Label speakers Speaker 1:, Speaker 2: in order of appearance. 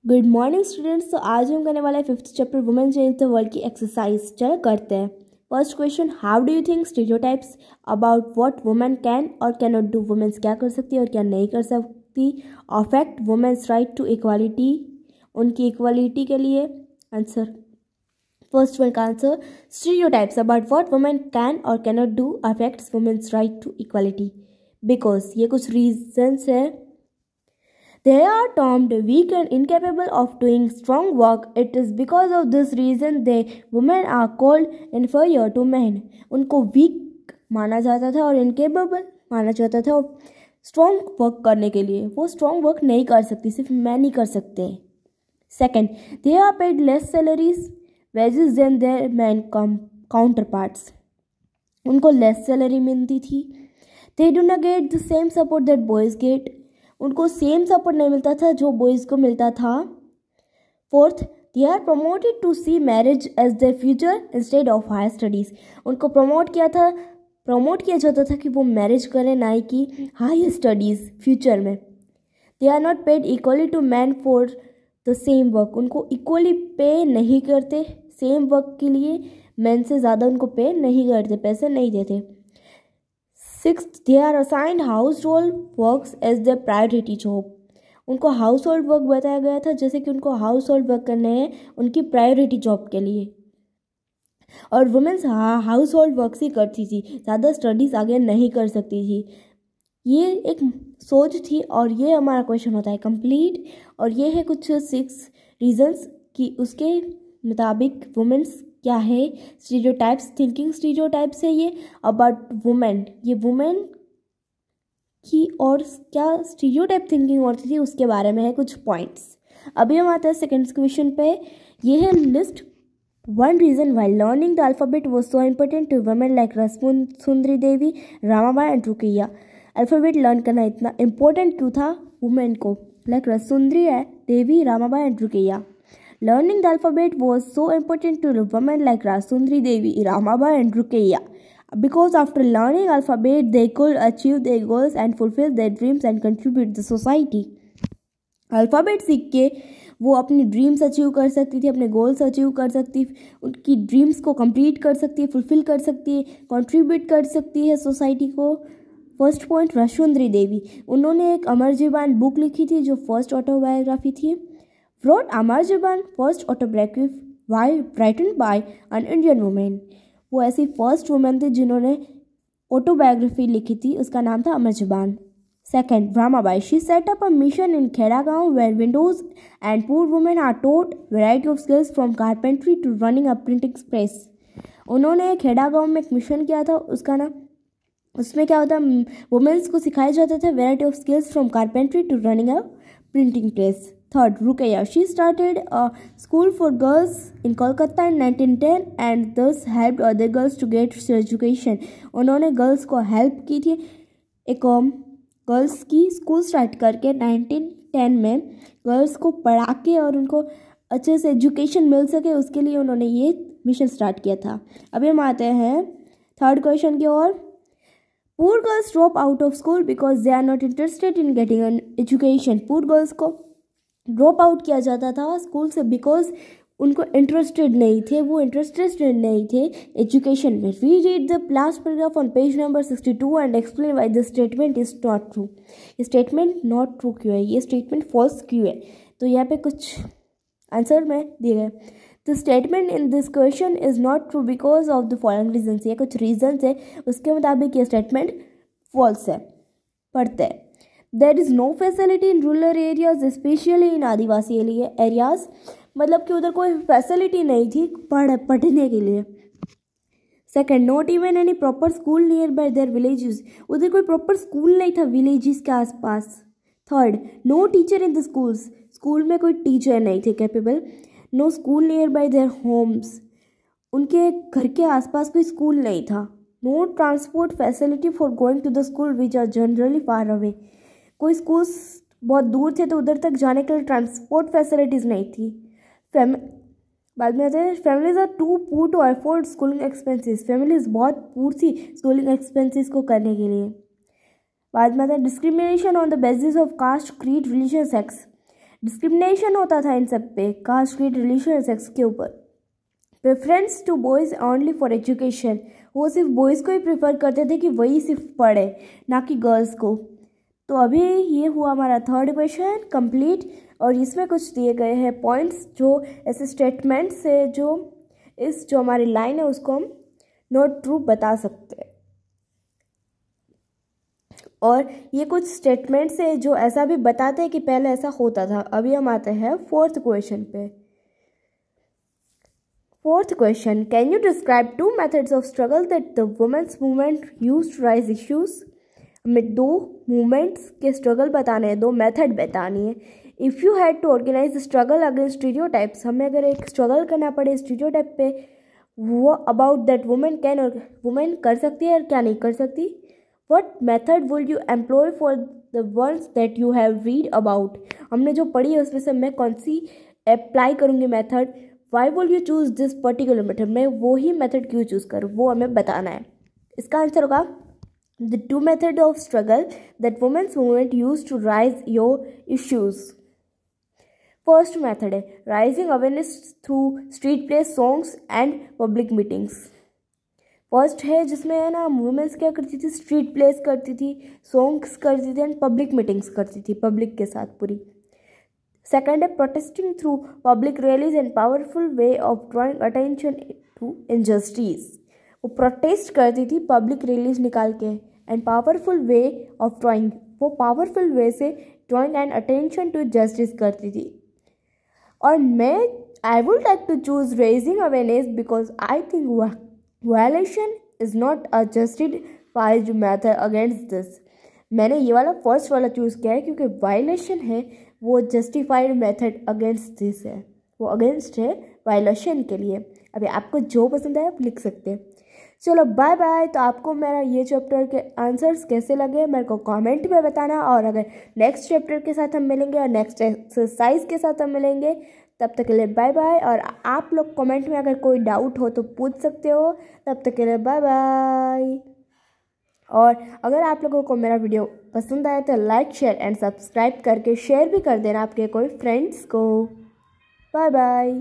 Speaker 1: Good morning students. तो आज हम करने वाले 5th chapter women change the world की एक्सरसाइज। चलो करते हैं। First question, how do you think stereotypes about what women can और कैन नॉट डू, वुमेन्स क्या कर सकती है और क्या नहीं कर सकती, affect women's right to equality, उनकी इक्वालिटी के लिए। आंसर, फर्स्ट वन का answer, stereotypes about what women can और can not do affects women's right to equality. Because ये कुछ रीजन्स है। They are termed weak and incapable of doing strong work. It is because of this reason women are called inferior to men. उनको weak माना जाता था और incapable माना जाता था strong work करने के लिए। वो strong work नहीं कर सकती, सिर्फ men ही कर सकते हैं। Second, they are paid less salaries, wages than their men counterparts. उनको less salary मिलती थी। They do not get the same support that boys get. उनको सेम सपोर्ट नहीं मिलता था जो बॉयज़ को मिलता था। Fourth, they are promoted to see marriage as their future instead of higher studies. उनको प्रमोट किया जाता था कि वो मैरिज करें, ना कि हायर स्टडीज़ फ्यूचर में। They are not paid equally to man for the same work. उनको इक्वली पे नहीं करते, सेम वर्क के लिए मैन से ज़्यादा उनको पे नहीं करते, पैसे नहीं देते। Sixth, they are assigned household works as the priority job. उनको हाउस होल्ड वर्क बताया गया था जैसे कि उनको हाउस होल्ड वर्क करने हैं उनकी प्रायोरिटी जॉब के लिए। और वुमेन्स हाउस होल्ड वर्क्स ही करती थी, ज़्यादा स्टडीज़ आगे नहीं कर सकती थी। ये एक सोच थी और ये हमारा क्वेश्चन होता है कंप्लीट। और ये है कुछ 6 रीजन्स कि उसके मुताबिक वुमेन्स क्या है। स्टीरियोटाइप्स, थिंकिंग स्टीरियोटाइप्स है ये अबाउट वुमेन। ये वुमेन की और क्या स्टीरियोटाइप थिंकिंग होती थी उसके बारे में है कुछ पॉइंट्स। अभी हम आते हैं सेकंड क्वेश्चन पे। ये है list one reason why learning the alphabet was so important to women like Rassundari Devi, Ramabai and Rukaiya. Alphabet learn करना इतना इम्पोर्टेंट क्यों था वुमेन को, like Rassundari Devi, Ramabai and Rukaiya. Learning the alphabet was so important to women like Rasundri Devi, Ramabai and Rukaiya because after learning alphabet they could achieve their goals and fulfill their dreams and contribute to society. Alphabet सीख के वो अपनी dreams achieve कर सकती थी, अपने goals achieve कर सकती, उनकी ड्रीम्स को कंप्लीट कर सकती है, फुलफिल कर सकती है, कंट्रीब्यूट कर सकती है सोसाइटी को। फर्स्ट पॉइंट, रसमुंदरी देवी, उन्होंने एक अमर जीवन बुक लिखी थी जो फर्स्ट ऑटोबायोग्राफी थी। Wrote Amar Jaban, first autobiography written by an Indian woman. वो ऐसी फर्स्ट वुमेन थी जिन्होंने ऑटोबायोग्राफी लिखी थी, उसका नाम था Amar Jiban. Second, Ramabai, she set up a mission in Khedgaon where windows and poor women are taught variety of skills from carpentry to running a printing press. उन्होंने खेड़ा गांव में एक मिशन किया था, उसका नाम, उसमें क्या होता, वुमेन्स को सिखाया जाता था variety of skills from carpentry to running a printing press. Third, Rukaiya. She started a school for girls in Kolkata in 1910 and thus helped other girls to get education. उन्होंने गर्ल्स को help की थी, एक girls की school start करके 1910 में girls को पढ़ा के और उनको अच्छे से एजुकेशन मिल सके, उसके लिए उन्होंने ये मिशन स्टार्ट किया था। अभी हम आते हैं थर्ड क्वेश्चन की ओर। Poor girls drop out of school because they are not interested in getting an education. Poor girls को ड्रॉप आउट किया जाता था स्कूल से बिकॉज उनको इंटरेस्टेड नहीं थे, वो इंटरेस्टेड नहीं थे एजुकेशन में। We read the last paragraph on page number 62 and explain why the statement is not true. ये स्टेटमेंट नॉट ट्रू क्यों है, ये स्टेटमेंट फॉल्स क्यों है, तो यहाँ पे कुछ आंसर में दिए गए। The statement in this question is not true because of the following reasons. ये कुछ रीजन्स है, उसके मुताबिक ये स्टेटमेंट फॉल्स है। पढ़ते हैं। There is no facility in rural areas, especially in Adivasi areas. मतलब कि उधर कोई फैसिलिटी नहीं थी पढ़ने के लिए। Second, not even any proper school nearby their villages. उधर कोई प्रॉपर स्कूल नहीं था विलेजेस के आसपास। Third, no teacher in the schools. School में कोई टीचर नहीं थे capable. No school nearby their homes. उनके घर के आसपास कोई स्कूल नहीं था। No transport facility for going to the school which are generally far away. कोई स्कूल्स बहुत दूर थे तो उधर तक जाने के लिए ट्रांसपोर्ट फैसिलिटीज़ नहीं थी। बाद में आते हैं, families are too poor to afford schooling expenses. Families बहुत पुअर थी स्कूलिंग एक्सपेंसेस को करने के लिए। बाद में आता है discrimination on the basis of caste, creed, religion, sex. Discrimination होता था इन सब पे, कास्ट, क्रीड, रिलीजन, सेक्स के ऊपर। Preference to boys only for education, वो सिर्फ बॉयज़ को ही प्रेफर करते थे कि वही सिर्फ पढ़े, ना कि गर्ल्स को। तो अभी ये हुआ हमारा थर्ड क्वेश्चन कंप्लीट, और इसमें कुछ दिए गए हैं पॉइंट्स जो ऐसे स्टेटमेंट से जो हमारी लाइन है उसको हम नॉट ट्रू बता सकते हैं। और ये कुछ स्टेटमेंट्स है जो ऐसा भी बताते हैं कि पहले ऐसा होता था। अभी हम आते हैं फोर्थ क्वेश्चन पे। Fourth question, can you describe two methods of struggle that the women's movement used to raise issues. हमें दो मूवमेंट्स के स्ट्रगल बताने हैं, दो मेथड बतानी है। If you had to organize struggle against stereotypes, हमें अगर एक स्ट्रगल करना पड़े स्टीरियोटाइप पे, वो अबाउट दैट वुमेन कैन और वुमेन कर सकती है और क्या नहीं कर सकती। What method will you employ for the words that you have read about, हमने जो पढ़ी है उसमें से मैं कौन सी अप्लाई करूँगी method. Why will you choose this particular method, मैं वो ही मेथड क्यों चूज़ करूँ, वो हमें बताना है। इसका आंसर होगा the two methods of struggle that women's movement used to rise your issues. First method है raising awareness through street plays, songs and public meetings. First है जिसमें है ना वुमेन्स क्या करती थी, स्ट्रीट प्लेस करती थी, सॉन्ग्स करती थी एंड पब्लिक मीटिंग्स करती थी पब्लिक के साथ पूरी। सेकेंड है protesting through public rallies and powerful way of drawing attention to injustice, वो प्रोटेस्ट करती थी पब्लिक रैलीज निकाल के and powerful way of drawing, वो पावरफुल वे से drawing and attention to justice करती थी। और मैं I would like to choose raising awareness because I think violation is not a justified method against this. मैंने ये वाला फर्स्ट वाला चूज़ किया है क्योंकि वायलेशन है वो जस्टिफाइड मेथड अगेंस्ट दिस है, वो अगेंस्ट है वायलेशन के लिए। अभी आपको जो पसंद है आप लिख सकते हैं। चलो बाय बाय। तो आपको मेरा ये चैप्टर के आंसर्स कैसे लगे मेरे को कमेंट में बताना, और अगर नेक्स्ट चैप्टर के साथ हम मिलेंगे और नेक्स्ट एक्सरसाइज के साथ हम मिलेंगे, तब तक के लिए बाय बाय। और आप लोग कमेंट में अगर कोई डाउट हो तो पूछ सकते हो। तब तक के लिए बाय बाय। और अगर आप लोगों को मेरा वीडियो पसंद आए तो लाइक शेयर एंड सब्सक्राइब करके शेयर भी कर देना आपके कोई फ्रेंड्स को। Bye bye.